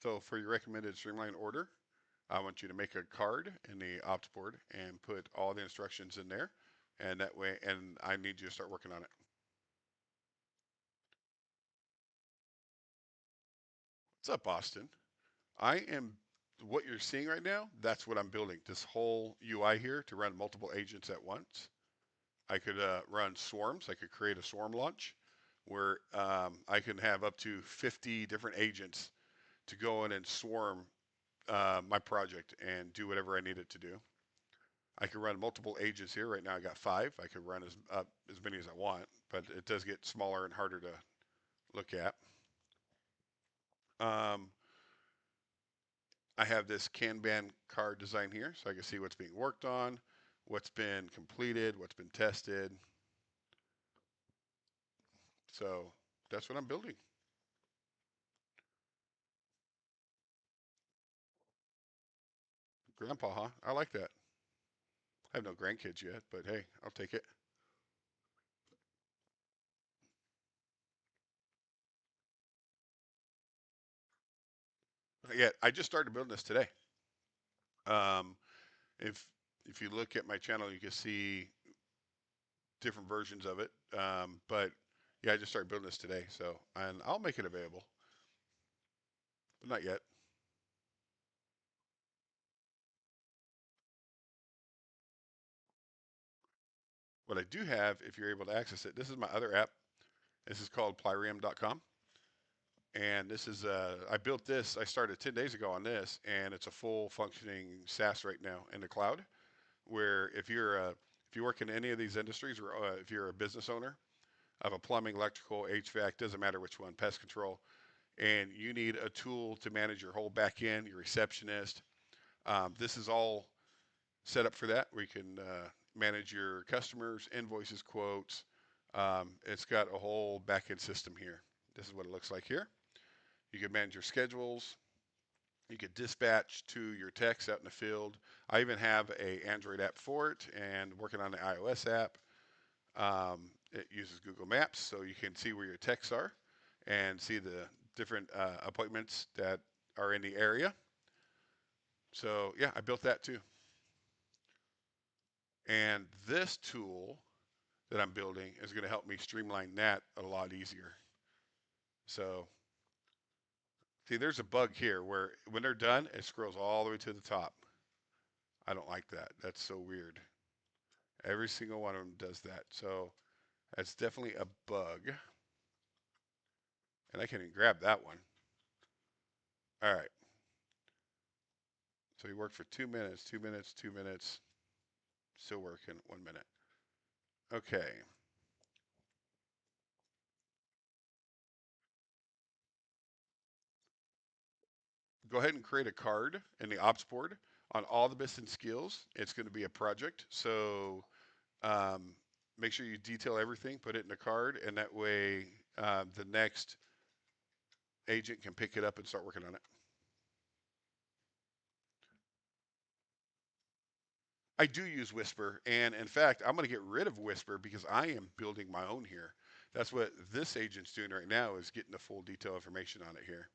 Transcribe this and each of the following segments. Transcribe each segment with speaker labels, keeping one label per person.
Speaker 1: So for your recommended streamline order, I want you to make a card in the opt board and put all the instructions in there. And that way, and I need you to start working on it. What's up, Austin? I am, what you're seeing right now, that's what I'm building. This whole UI here to run multiple agents at once. I could run swarms. I could create a swarm launch where I can have up to 50 different agents to go in and swarm my project and do whatever I need it to do. I can run multiple agents here. Right now I got 5. I could run as many as I want, but it does get smaller and harder to look at. Um, I have this Kanban card design here so I can see what's being worked on, what's been completed, what's been tested. So that's what I'm building. Grandpa, huh? I like that. I have no grandkids yet, but hey, I'll take it. Yeah, I just started building this today. Um, if if you look at my channel, you can see different versions of it. But yeah, I just started building this today, so and I'll make it available, but not yet. What I do have, if you're able to access it, this is my other app. This is called Plyrium.com, and this is I built this. I started 10 days ago on this, and it's a full functioning SaaS right now in the cloud. Where if you work in any of these industries, or if you're a business owner of a plumbing, electrical, HVAC, doesn't matter which one, pest control, and you need a tool to manage your whole back end, your receptionist. This is all set up for that. We can manage your customers, invoices, quotes. It's got a whole back end system here. This is what it looks like here. You can manage your schedules. You could dispatch to your techs out in the field. I even have a Android app for it, and working on the iOS app. It uses Google Maps, so you can see where your techs are and see the different appointments that are in the area. So yeah, I built that too. And this tool that I'm building is going to help me streamline that a lot easier. So see, there's a bug here where when they're done, it scrolls all the way to the top. I don't like that. That's so weird. Every single one of them does that. So that's definitely a bug. And I can even grab that one. All right. So you worked for 2 minutes, 2 minutes, 2 minutes. Still working 1 minute. Okay. Go ahead and create a card in the ops board on all the missing skills. It's going to be a project. So um, make sure you detail everything, put it in a card, and that way the next agent can pick it up and start working on it. I do use Whisper, and in fact, I'm going to get rid of Whisper because I am building my own here. That's what this agent's doing right now is getting the full detail information on it here.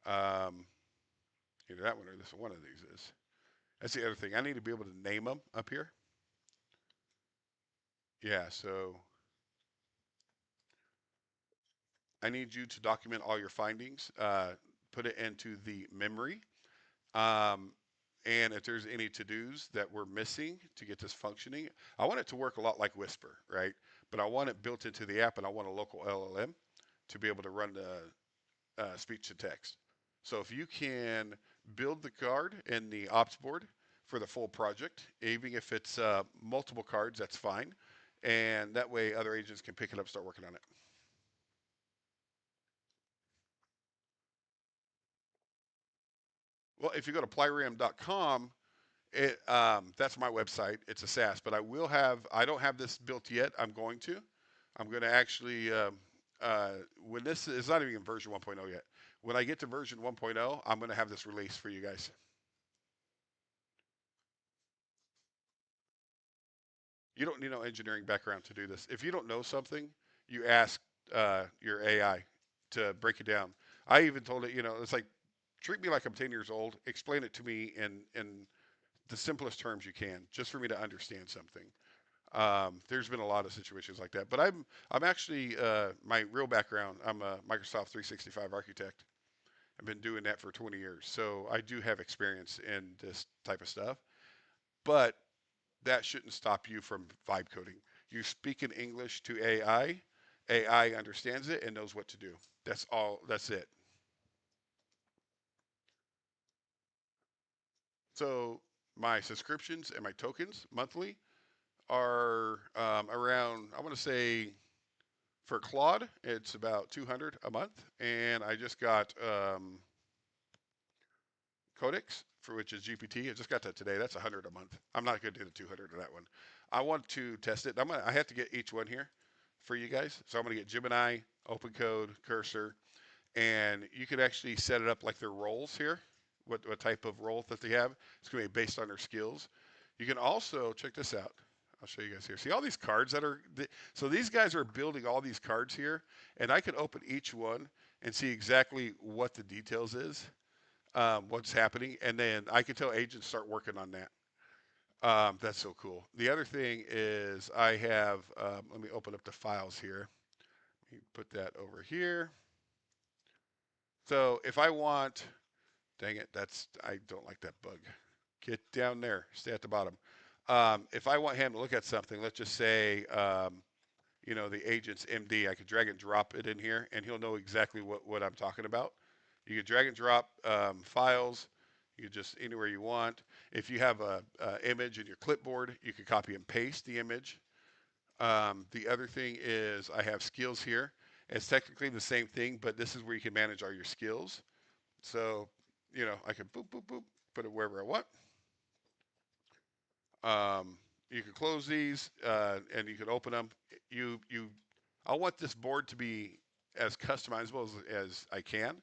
Speaker 1: Um, Either that one or this one of these is. That's the other thing. I need to be able to name them up here. Yeah, so I need you to document all your findings, put it into the memory. Um, and if there's any to-dos that we're missing to get this functioning, I want it to work a lot like Whisper, right? But I want it built into the app, and I want a local LLM to be able to run the speech to text. So if you can build the card in the ops board for the full project, even if it's multiple cards, that's fine. And that way other agents can pick it up, start working on it. Well, if you go to plyrium.com, that's my website. It's a SaaS, but I don't have this built yet. I'm going to actually, when this is not even version 1.0 yet. When I get to version 1.0, I'm going to have this released for you guys. You don't need no engineering background to do this. If you don't know something, you ask your AI to break it down. I even told it, it's like treat me like I'm 10 years old. Explain it to me in the simplest terms you can, just for me to understand something. There's been a lot of situations like that, but I'm actually my real background. I'm a Microsoft 365 architect. I've been doing that for 20 years, so I do have experience in this type of stuff. But that shouldn't stop you from vibe coding. You speak in English to AI, AI understands it and knows what to do. That's all. That's it. So my subscriptions and my tokens monthly are around, I want to say, for Claude, it's about 200 a month, and I just got Codex, for which is GPT. I just got that today. That's 100 a month. I'm not going to do the 200 of that one. I want to test it. I have to get each one here for you guys. So I'm going to get Gemini, OpenCode, Cursor, and you could actually set it up like their roles here. What type of role that they have? It's going to be based on their skills. You can also check this out. I'll show you guys here. See all these cards that are. So these guys are building all these cards here, and I can open each one and see exactly what the details is, what's happening, and then I can tell agents start working on that. That's so cool. The other thing is I have. Let me open up the files here. Let me put that over here. So if I want, dang it, I don't like that bug. Get down there. Stay at the bottom. If I want him to look at something, let's just say, the agent's MD, I could drag and drop it in here, and he'll know exactly what I'm talking about. You can drag and drop files. You just anywhere you want. If you have a image in your clipboard, you can copy and paste the image. The other thing is I have skills here. It's technically the same thing, but this is where you can manage all your skills. So, I can boop, boop, boop, put it wherever I want. You can close these and you can open them. I want this board to be as customizable as I can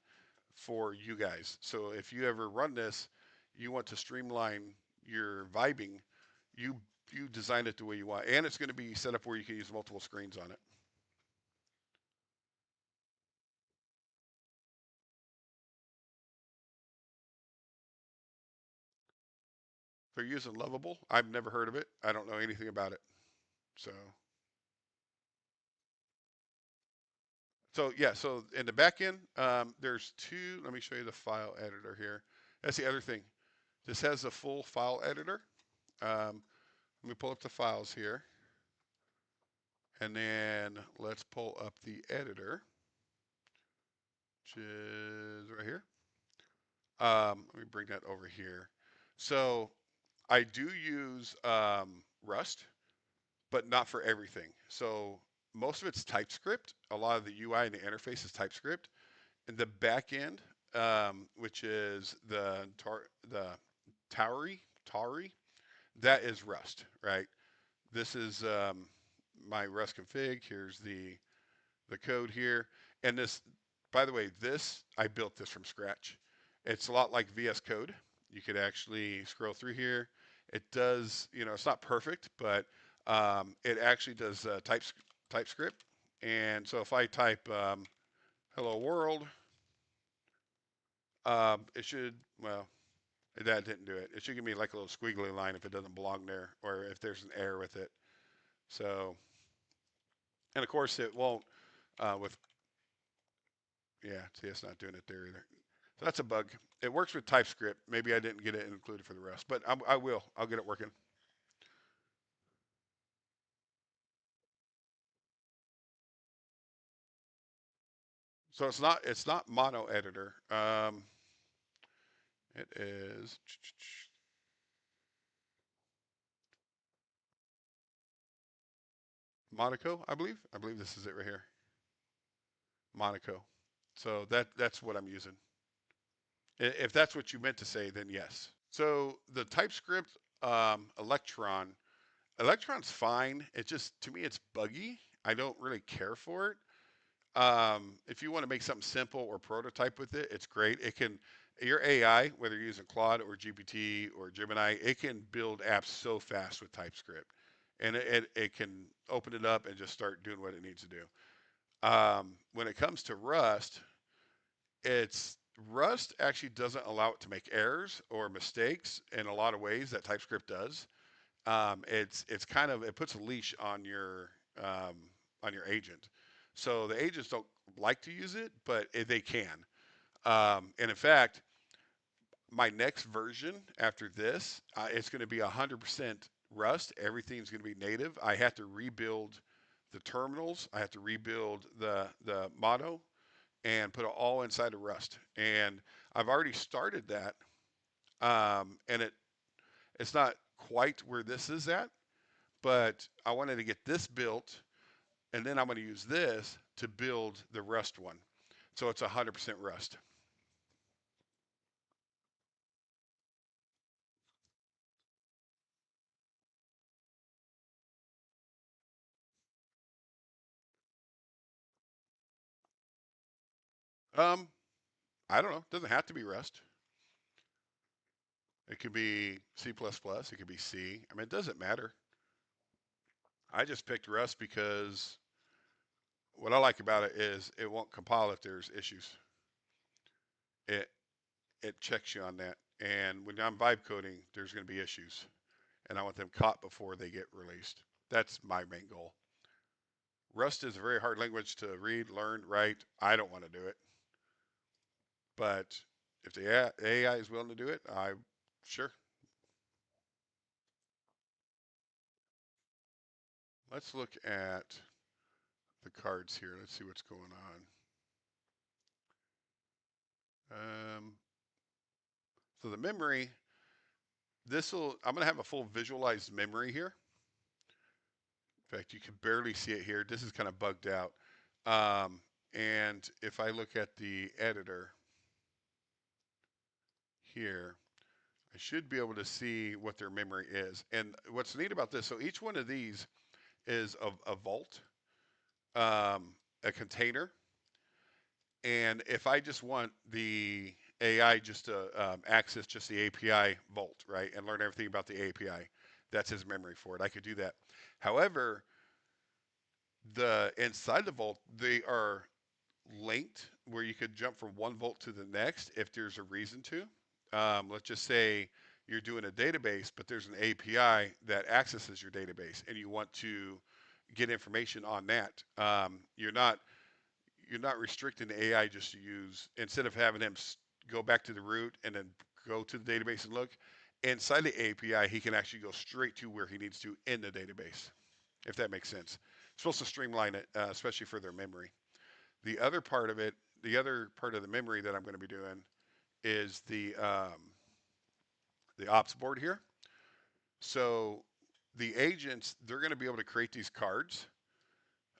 Speaker 1: for you guys. So if you ever run this, you want to streamline your vibing, you you design it the way you want, and it's going to be set up where you can use multiple screens on it. They're using Lovable. I've never heard of it. I don't know anything about it. So yeah, so in the back end, there's two. Let me show you the file editor here. That's the other thing. This has a full file editor. Let me pull up the files here, and then let's pull up the editor, which is right here. Let me bring that over here. So I do use Rust, but not for everything. So most of it's TypeScript. A lot of the UI and the interface is TypeScript. And the back end, which is the Tauri, that is Rust, right? This is my Rust config. Here's the code here, and this, by the way, this I built this from scratch. It's a lot like VS Code. You could actually scroll through here. It does, it's not perfect, but it actually does TypeScript. And so if I type "Hello World," it should, well, that didn't do it. It should give me like a little squiggly line if it doesn't belong there, or if there's an error with it. So, and of course it won't with, yeah, see, it's not doing it there either. So that's a bug. It works with TypeScript. Maybe I didn't get it included for the rest, but I will. I'll get it working. So it's not mono editor. It is Monaco, I believe. I believe this is it right here. Monaco. So that's what I'm using. If that's what you meant to say, then yes. So the TypeScript Electron's fine. It just, to me, it's buggy. I don't really care for it. If you want to make something simple or prototype with it, it's great. It can, your AI, whether you're using Claude or GPT or Gemini, it can build apps so fast with TypeScript, and it can open it up and just start doing what it needs to do. When it comes to Rust, it's Rust actually doesn't allow it to make errors or mistakes in a lot of ways that TypeScript does. It's kind of, it puts a leash um, on your agent. So the agents don't like to use it, but they can. And in fact, my next version after this, it's going to be 100% Rust. Everything's going to be native. I have to rebuild the terminals. I have to rebuild the motto and put it all inside of Rust. And I've already started that, and it's not quite where this is at, but I wanted to get this built, and then I'm going to use this to build the Rust one. So it's 100% Rust. Um, I don't know. It doesn't have to be Rust. It could be C++. It could be C. I mean, it doesn't matter. I just picked Rust because what I like about it is it won't compile if there's issues. It it checks you on that. And when I'm vibe coding, there's going to be issues, and I want them caught before they get released. That's my main goal. Rust is a very hard language to read, learn, write. I don't want to do it, but if the AI is willing to do it, I sure. Let's look at the cards here. Let's see what's going on. So the memory, I'm going to have a full visualized memory here. In fact, you can barely see it here. This is kind of bugged out. And if I look at the editor here, I should be able to see what their memory is. And what's neat about this, so each one of these is a vault, a container. And if I just want the AI just to access just the API vault, right, and learn everything about the API, that's his memory for it. I could do that. However, the inside the vault, they are linked where you could jump from one vault to the next if there's a reason to. Let's just say you're doing a database, but there's an API that accesses your database, and you want to get information on that. You're not restricting the AI just to use, instead of having him go back to the root and then go to the database and look inside the API. He can actually go straight to where he needs to in the database, if that makes sense. It's supposed to streamline it, especially for their memory. The other part of it, the other part of the memory that I'm going to be doing is the ops board here. So the agents, they're going to be able to create these cards,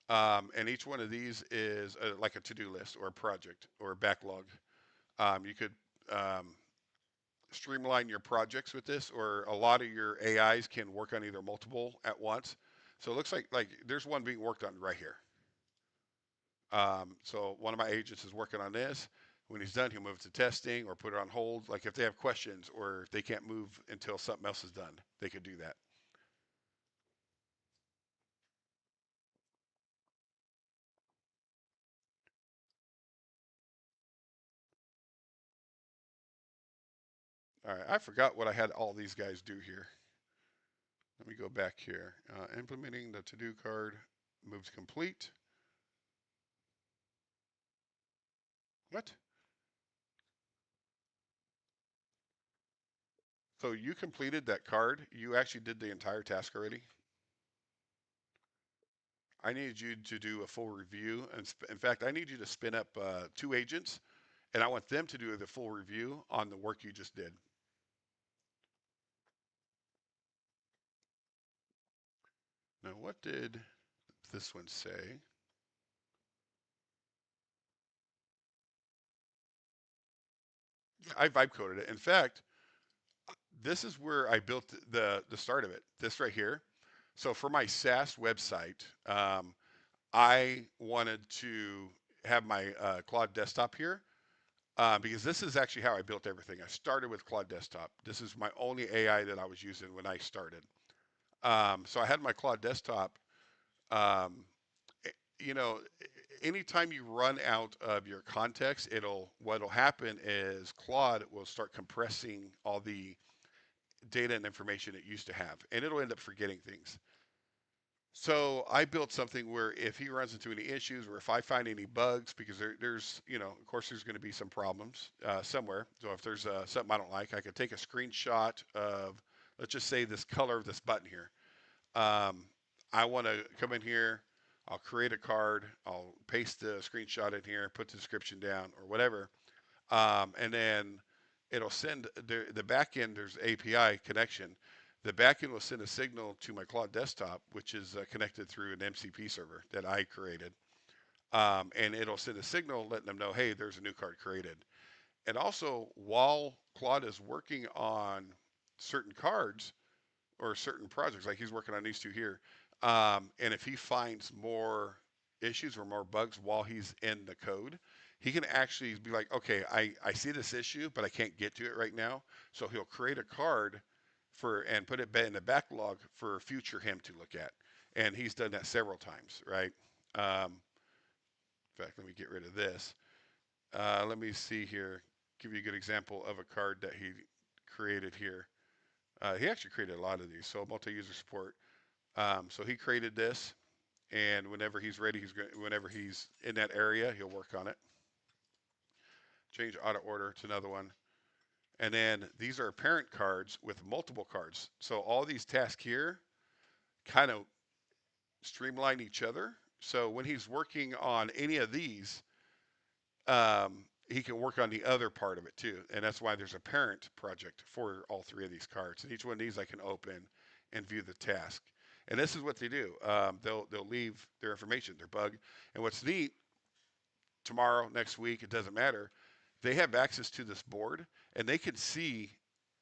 Speaker 1: and each one of these is like a to-do list or a project or a backlog. You could um, streamline your projects with this, or a lot of your AIs can work on either multiple at once. So it looks like there's one being worked on right here. So one of my agents is working on this. When he's done, he'll move to testing or put it on hold. Like if they have questions or if they can't move until something else is done, they could do that. All right, I forgot what I had all these guys do here. Let me go back here. Implementing the to-do card, moves complete. What? So you completed that card? You actually did the entire task already? I need you to do a full review. And in fact, I need you to spin up two agents, and I want them to do the full review on the work you just did. Now, what did this one say? I vibe coded it. In fact, this is where I built the start of it. This right here. So for my SaaS website, I wanted to have my Claude desktop here because this is actually how I built everything. I started with Claude desktop. This is my only AI that I was using when I started. So I had my Claude desktop. Um, you know, anytime you run out of your context, what'll happen is Claude will start compressing all the data and information it used to have, and it'll end up forgetting things. So I built something where if he runs into any issues or if I find any bugs, because there's, of course, there's going to be some problems somewhere. So if there's something I don't like, I could take a screenshot of, let's just say, this color of this button here. Um, I want to come in here. I'll create a card. I'll paste the screenshot in here, put the description down or whatever, and then it'll send the back end. There's API connection. The backend will send a signal to my Claude desktop, which is connected through an MCP server that I created, and it'll send a signal letting them know, hey, there's a new card created. And also, while Claude is working on certain cards, or certain projects, like he's working on these two here. And if he finds more issues or more bugs while he's in the code, he can actually be like, okay, I see this issue, but I can't get to it right now. So he'll create a card for and put it in the backlog for future him to look at. And he's done that several times, right? In fact, let me get rid of this. Let me see here. Give you a good example of a card that he created here. He actually created a lot of these. So multi-user support. So he created this, and whenever he's ready, whenever he's in that area, he'll work on it. Change auto order to another one, and then these are parent cards with multiple cards. So all these tasks here kind of streamline each other. So when he's working on any of these, he can work on the other part of it too, and that's why there's a parent project for all three of these cards. And each one of these I can open and view the task. And this is what they do. They'll leave their information, their bug. And what's neat, tomorrow, next week, it doesn't matter. They have access to this board, and they can see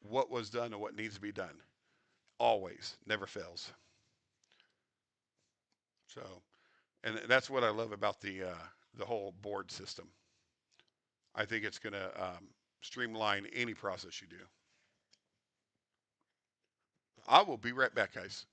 Speaker 1: what was done and what needs to be done. Always, never fails. So, and that's what I love about the whole board system. I think it's going to streamline any process you do. I will be right back, guys.